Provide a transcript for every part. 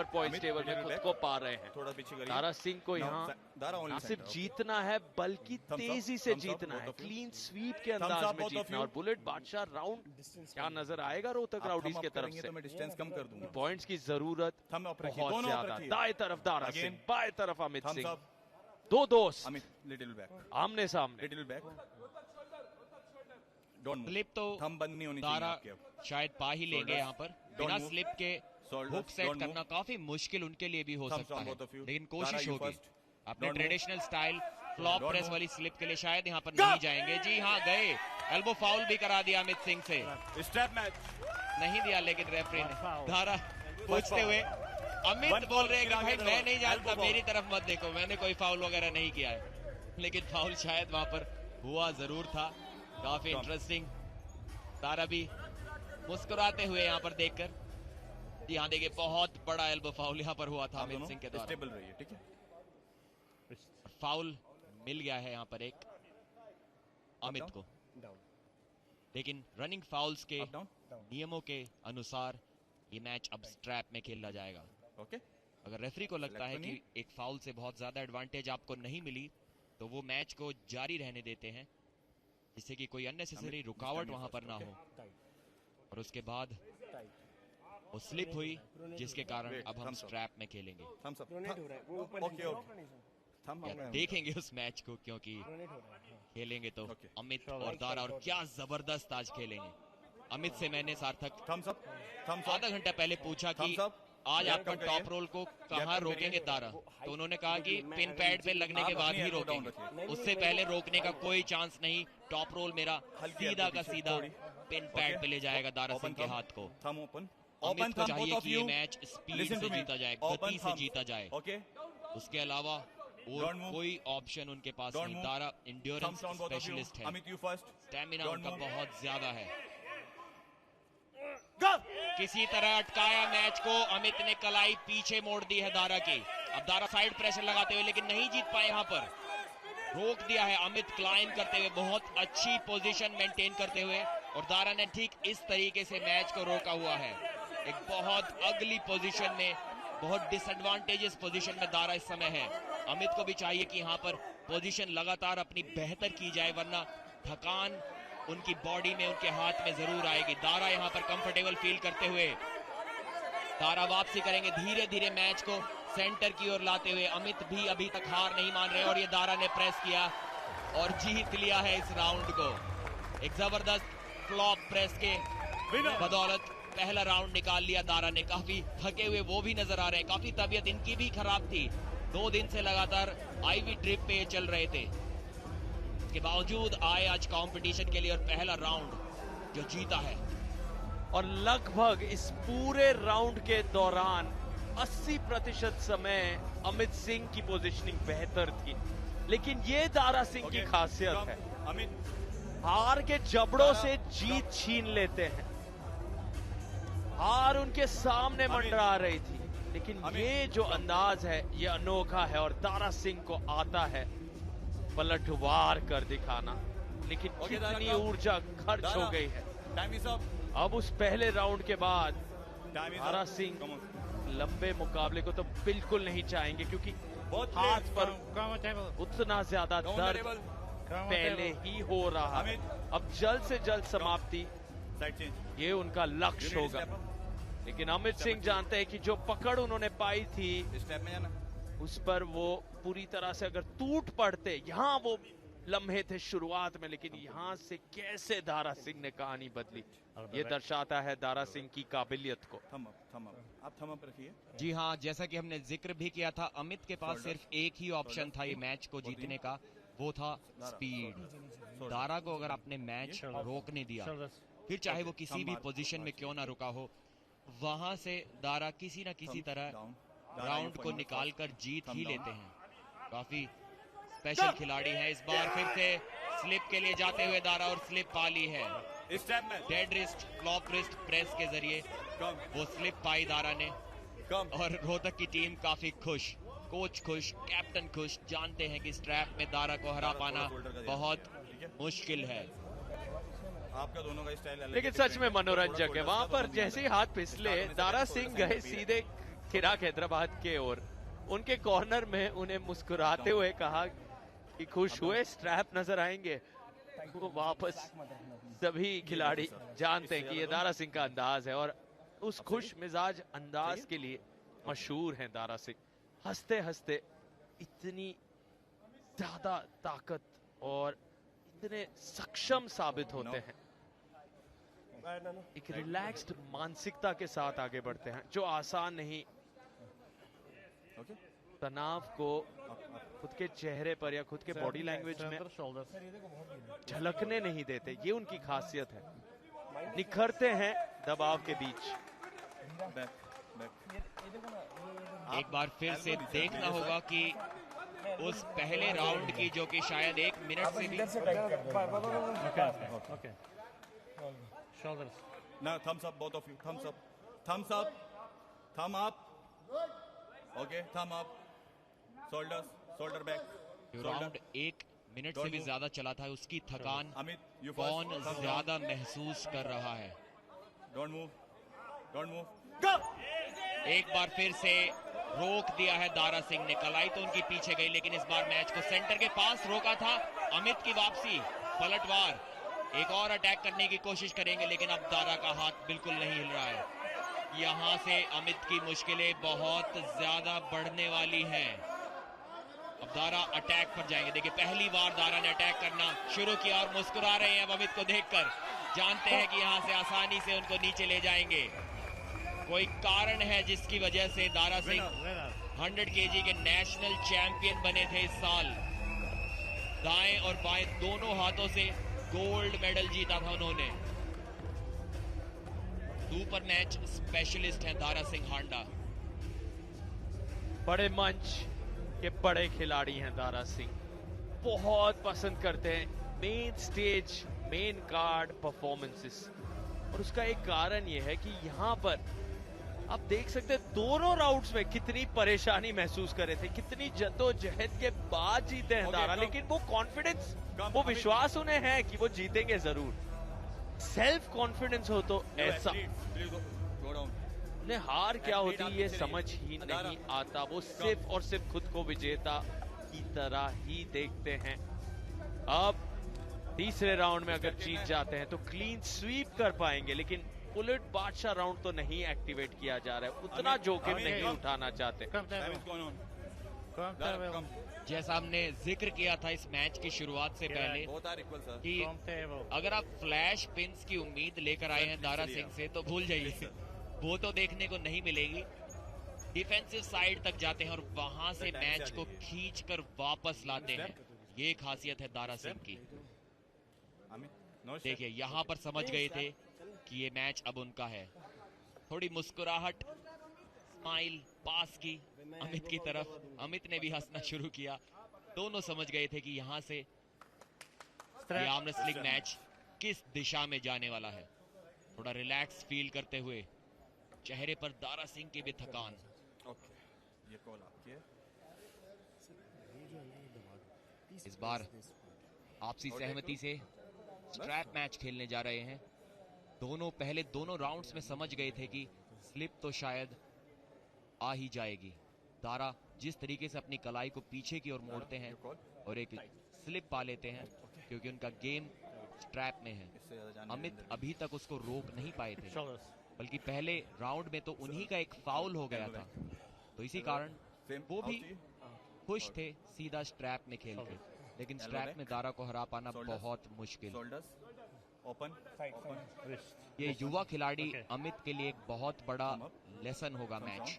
ऊपर points table में खुद को पा रहे हैं। थोड़ा पीछे दारा सिंह को यहाँ ना सिर्फ जीतना है बल्कि तेजी से जीतना है, क्लीन स्वीप के अंदाज में जीतना है। और बुलेट बादशाह राउंड क्या नजर आएगा रोहतक राउडीज की तरफ से? मैं डिस्टेंस कम कर दूंगा। पॉइंट्स की जरूरत बहुत ज्यादा। दाएं तरफ दारा सिंह, बाएं तरफ अमित सिंह, दो दोस्त लिटिल बैक आमने सामने। लिटिल बैक स्लिप तो थंब बंद नहीं होनी दारा चाहिए। शायद पा ही लेंगे यहाँ पर। बिना स्लिप के हुक सेट करना काफी मुश्किल उनके लिए भी हो सकता है, लेकिन कोशिश होगी। अपने ट्रेडिशनल स्टाइल फ्लॉप प्रेस वाली स्लिप के लिए शायद यहाँ पर नहीं जाएंगे। जी हाँ गए, एल्बो फाउल भी करा दिया अमित सिंह से। स्ट्रैप मैच नहीं दिया लेकिन रेफरी ने। दारा पूछते हुए अमित बोल रहे हैं कि भाई मैं नहीं जानता, मेरी तरफ मत देखो, मैंने कोई फाउल वगैरह नहीं किया है। लेकिन फाउल शायद वहां पर हुआ जरूर था। काफी इंटरेस्टिंग। दारा भी मुस्कुराते हुए यहाँ पर देखकर, यहाँ देखिए बहुत बड़ा एल्बो फाउल यहाँ पर हुआ था अमित सिंह के द्वारा। स्टेबल रहिए, ठीक है। फाउल मिल गया है यहाँ पर एक अमित को, लेकिन रनिंग फाउल्स के नियमों के अनुसार ये मैच अब स्ट्रैप में खेला जाएगा। ओके, अगर रेफरी को लगता है कि एक फाउल से बहुत ज्यादा एडवांटेज आपको नहीं मिली तो वो मैच को जारी रहने देते हैं, जिससे कि कोई अननेसेसरी रुकावट वहां पर ना हो। और उसके बाद वो स्लिप हुई, जिसके कारण अब हम स्ट्रैप में खेलेंगे। देखेंगे उस मैच को, क्योंकि खेलेंगे तो अमित और दारा, और क्या जबरदस्त आज खेलेंगे। अमित से मैंने सार्थक आधा घंटा पहले पूछा कि आज आपका टॉप रोल को कहाँ रोकेंगे दारा, तो उन्होंने कहा कि पिन पैड पे लगने के बाद ही रोकेंगे, उससे पहले रोकने का कोई चांस नहीं। टॉप रोल मेरा सीधा का सीधा पिन पैड पे ले जाएगा दारा सिंह के हाथ को। अमित को चाहिए कि ये मैच स्पीड से जीता जाए, गति से जीता जाए। उसके अलावा और कोई ऑप्शन उनके पास नहीं। दारा इंड्योरेंस स्पेशलिस्ट है, स्टेमिना उनका बहुत ज्यादा है। किसी तरह अटकाया मैच को, अमित ने कलाई पीछे मोड़ दी है दारा की। अब दारा साइड प्रेशर लगाते हुए, लेकिन नहीं जीत पाए, यहाँ पर रोक दिया है अमित क्लाइम करते हुए, बहुत अच्छी पोजीशन मेंटेन करते हुए। और दारा ने ठीक इस तरीके से मैच को रोका हुआ है। एक बहुत अगली पोजीशन में, बहुत डिसएडवांटेजेस पोजीशन में दारा इस समय है। अमित को भी चाहिए कि यहाँ पर पोजीशन लगातार अपनी बेहतर की जाए, वरना थकान उनकी बॉडी में, उनके हाथ में जरूर आएगी। दारा यहाँ पर कंफर्टेबल फील करते हुए दारा वापसी करेंगे, धीरे धीरे मैच को सेंटर की ओर लाते हुए। अमित भी अभी तक हार नहीं मान रहे, और ये दारा ने प्रेस किया और जीत लिया है इस राउंड को। एक जबरदस्त फ्लॉप प्रेस के बदौलत पहला राउंड निकाल लिया दारा ने। काफी थके हुए वो भी नजर आ रहे हैं, काफी तबीयत इनकी भी खराब थी। 2 दिन से लगातार आईवी ड्रिप पे चल रहे थे, के बावजूद आए आज कंपटीशन के लिए, और पहला राउंड जो जीता है। और लगभग इस पूरे राउंड के दौरान 80% समय अमित सिंह की पोजीशनिंग बेहतर थी, लेकिन ये दारा सिंह की खासियत है, हार के जबड़ों से जीत छीन लेते हैं। हार उनके सामने मंडरा रही थी, लेकिन ये जो अंदाज है ये अनोखा है, और दारा सिंह को आता है पलटवार कर दिखाना। लेकिन कितनी ऊर्जा खर्च हो गई है। अब उस पहले राउंड के बाद दारा सिंह लंबे मुकाबले को तो बिल्कुल नहीं चाहेंगे, क्योंकि हाथ पर उतना ज्यादा दर्द पहले ही हो रहा है। अब जल्द से जल्द समाप्ति ये उनका लक्ष्य होगा। लेकिन अमित सिंह जानते हैं कि जो पकड़ उन्होंने पाई थी उस पर वो पूरी तरह से अगर टूट पड़ते, यहाँ वो लम्हे थे शुरुआत में, लेकिन यहाँ से कैसे दारा सिंह ने कहानी बदली, ये दर्शाता है दारा सिंह की काबिलियत को। आप थम अप रखिए। जी हाँ, जैसा कि हमने जिक्र भी किया था, अमित के पास सिर्फ एक ही ऑप्शन था ये मैच को जीतने का, वो था स्पीड। दारा को अगर आपने मैच रोकने दिया, फिर चाहे वो किसी भी पोजीशन में क्यों ना रुका हो, वहां से दारा किसी ना किसी तरह राउंड को निकालकर जीत ही लेते हैं। काफी स्पेशल खिलाड़ी हैं। इस बार फिर से स्लिप के लिए जाते हुए दारा, और स्लिप पा ली है। Dead wrist, flop wrist press के जरिए वो स्लिप पाई दारा ने, और रोहतक की टीम काफी खुश, कोच खुश, कैप्टन खुश। जानते हैं कि स्ट्रैप में दारा को हरा पाना बहुत मुश्किल है। आपका दोनों का स्टाइल अलग, लेकिन सच में मनोरंजक है। वहां पर जैसे ही हाथ फिसले, दारा सिंह गए सीधे चिराग हैदराबाद के ओर, उनके कॉर्नर में उन्हें मुस्कुराते हुए कहा कि खुश हुए, स्ट्रैप नजर आएंगे। वो वापस सभी खिलाड़ी जानते हैं कि ये दारा सिंह का अंदाज है और उस खुश मिजाज अंदाज के लिए मशहूर हैं दारा सिंह। हंसते हंसते इतनी ज्यादा ताकत और इतने सक्षम साबित होते हैं, एक रिलैक्स्ड मानसिकता के साथ आगे बढ़ते हैं, जो आसान नहीं। तनाव को खुद के चेहरे पर या खुद के बॉडी लैंग्वेज में झलकने नहीं देते, ये उनकी खासियत है। निखरते हैं दबाव के बीच। एक बार फिर से देखना होगा कि उस पहले राउंड की, जो कि शायद 1 मिनट से भी Now thumbs up, both of you. Thumbs up. Thumbs up. Thumb up. Okay, thumb up. Shoulders. Shoulder back. Round 1 minute से भी ज्यादा चला था, उसकी थकान Amit, you कौन first. ज्यादा महसूस कर रहा है। Don't move. Don't move. Go! एक बार फिर से रोक दिया है दारा सिंह ने। कलाई तो उनकी पीछे गई, लेकिन इस बार मैच को सेंटर के पास रोका था। अमित की वापसी, पलटवार, एक और अटैक करने की कोशिश करेंगे, लेकिन अब दारा का हाथ बिल्कुल नहीं हिल रहा है। यहां से अमित की मुश्किलें बहुत ज्यादा बढ़ने वाली हैं। अब दारा अटैक पर जाएंगे। देखिए, पहली बार दारा ने अटैक करना शुरू किया और मुस्कुरा रहे हैं अब अमित को देखकर। जानते हैं कि यहां से आसानी से उनको नीचे ले जाएंगे। कोई कारण है जिसकी वजह से दारा सिंह 100 केजी के नेशनल चैंपियन बने थे इस साल। दाएं और बाएं दोनों हाथों से गोल्ड मेडल जीता था उन्होंने। सुपर मैच स्पेशलिस्ट हैं दारा सिंह हांडा। बड़े मंच के बड़े खिलाड़ी हैं दारा सिंह, बहुत पसंद करते हैं main stage, main card performances. और उसका एक कारण यह है कि यहाँ पर आप देख सकते हैं दोनों राउंड्स में कितनी परेशानी महसूस कर रहे थे, कितनी जद्दोजहद के बाद जीते हैं दारा, लेकिन वो कॉन्फिडेंस, वो विश्वास उन्हें है कि वो जीतेंगे जरूर। सेल्फ कॉन्फिडेंस हो तो ऐसा, उन्हें हार क्या होती है ये समझ ही नहीं आता। वो सिर्फ और सिर्फ खुद को विजेता की तरह ही देखते हैं। अब तीसरे राउंड में अगर जीत जाते हैं तो क्लीन स्वीप कर पाएंगे, लेकिन बुलेट बादशाह राउंड तो नहीं एक्टिवेट किया जा रहा है, उतना जोखिम नहीं उठाना चाहते। जैसा हमने जिक्र किया था इस मैच की शुरुआत से पहले कि अगर आप फ्लैश पिन्स की उम्मीद लेकर आए हैं दारा सिंह से तो भूल जाइए, वो तो देखने को नहीं मिलेगी। डिफेंसिव साइड तक जाते हैं और वहां से मैच को खींचकर वापस लाते हैं। ये खासियत है दारा सिंह की। देखिए, यहाँ पर समझ गए थे कि ये मैच अब उनका है। थोड़ी मुस्कुराहट, स्माइल पास की अमित की तरफ, अमित ने भी हंसना शुरू किया। दोनों समझ गए थे कि यहाँ से ये आर्म रेसलिंग मैच किस दिशा में जाने वाला है। थोड़ा रिलैक्स फील करते हुए चेहरे पर दारा सिंह की भी थकान। ये कॉल आपकी है। इस बार आपसी सहमति से स्ट्रैप मैच खेलने जा रहे हैं। पहले दोनों राउंड्स में समझ गए थे कि स्लिप तो शायद आ ही जाएगी। दारा जिस तरीके से अपनी कलाई को पीछे की ओर मोड़ते हैं और एक स्लिप पा लेते हैं, क्योंकि उनका गेम स्ट्रैप में है। अमित अभी तक उसको रोक नहीं पाए थे, बल्कि पहले राउंड में तो उन्हीं का एक फाउल हो गया था, तो इसी कारण वो भी खुश थे सीधा स्ट्रैप में खेल के। लेकिन स्ट्रैप में दारा को हरा पाना बहुत मुश्किल। ये युवा खिलाड़ी अमित के लिए एक बहुत बड़ा लेसन होगा मैच,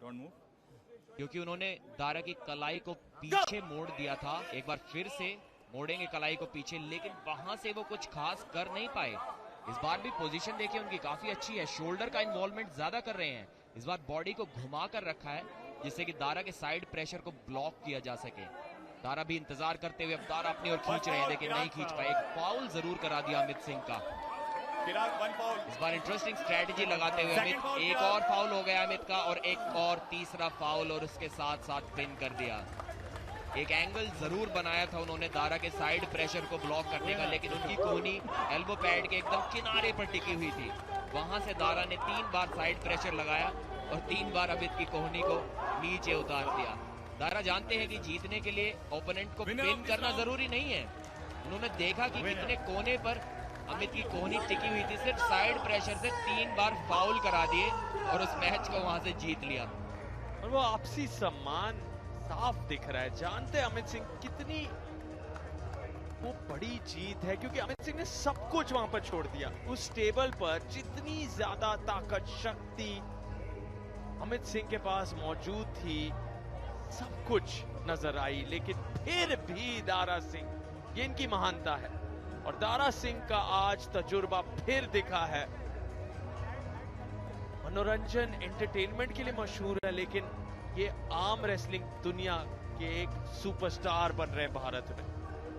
क्योंकि उन्होंने दारा की कलाई को पीछे मोड़ दिया था। एक बार फिर से मोड़ेंगे कलाई को पीछे, लेकिन वहां से वो कुछ खास कर नहीं पाए। इस बार भी पोजीशन देखिए उनकी काफी अच्छी है, शोल्डर का इन्वॉल्वमेंट ज्यादा कर रहे हैं। इस बार बॉडी को घुमा कर रखा है जिससे कि दारा के साइड प्रेशर को ब्लॉक किया जा सके। दारा भी इंतजार करते हुए अब दारा अपनी ओर खींच रहे हैं, लेकिन नहीं खींच पाए। एक फाउल जरूर करा दिया अमित सिंह का। इस बार इंटरेस्टिंग स्ट्रेटजी लगाते हुए अमित, एक और फाउल हो गया अमित का, और एक और तीसरा फाउल, और उसके साथ साथ पिन कर दिया। एक एंगल जरूर बनाया था उन्होंने दारा के साइड प्रेशर को ब्लॉक करने का, लेकिन उनकी कोहनी एल्बो पैड के एकदम किनारे पर टिकी हुई थी। वहां से दारा ने 3 बार साइड प्रेशर लगाया और 3 बार अमित की कोहनी को नीचे उतार दिया। दारा जानते हैं कि जीतने के लिए ओपोनेंट को पिन करना जरूरी नहीं है। उन्होंने देखा कि कितने कोने पर अमित की कोहनी टिकी हुई थी, सिर्फ साइड प्रेशर से 3 बार फाउल करा दिए और उस मैच को वहां से जीत लिया। और वो आपसी सम्मान साफ दिख रहा है। जानते हैं अमित सिंह कितनी वो बड़ी जीत है, क्योंकि अमित सिंह ने सब कुछ वहां पर छोड़ दिया। उस टेबल पर जितनी ज्यादा ताकत, शक्ति अमित सिंह के पास मौजूद थी, सब कुछ नजर आई, लेकिन फिर भी दारा सिंह, ये इनकी महानता है। और दारा सिंह का आज तजुर्बा फिर दिखा है। मनोरंजन, एंटरटेनमेंट के लिए मशहूर है, लेकिन ये आर्म रेसलिंग दुनिया के एक सुपरस्टार बन रहे हैं भारत में।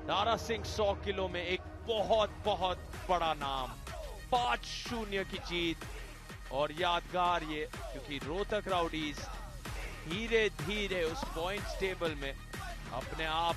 दारा सिंह 100 किलो में एक बहुत बहुत बड़ा नाम, 5-0 की जीत। और यादगार ये, क्योंकि रोहतक राउडीज धीरे धीरे उस पॉइंट्स टेबल में अपने आप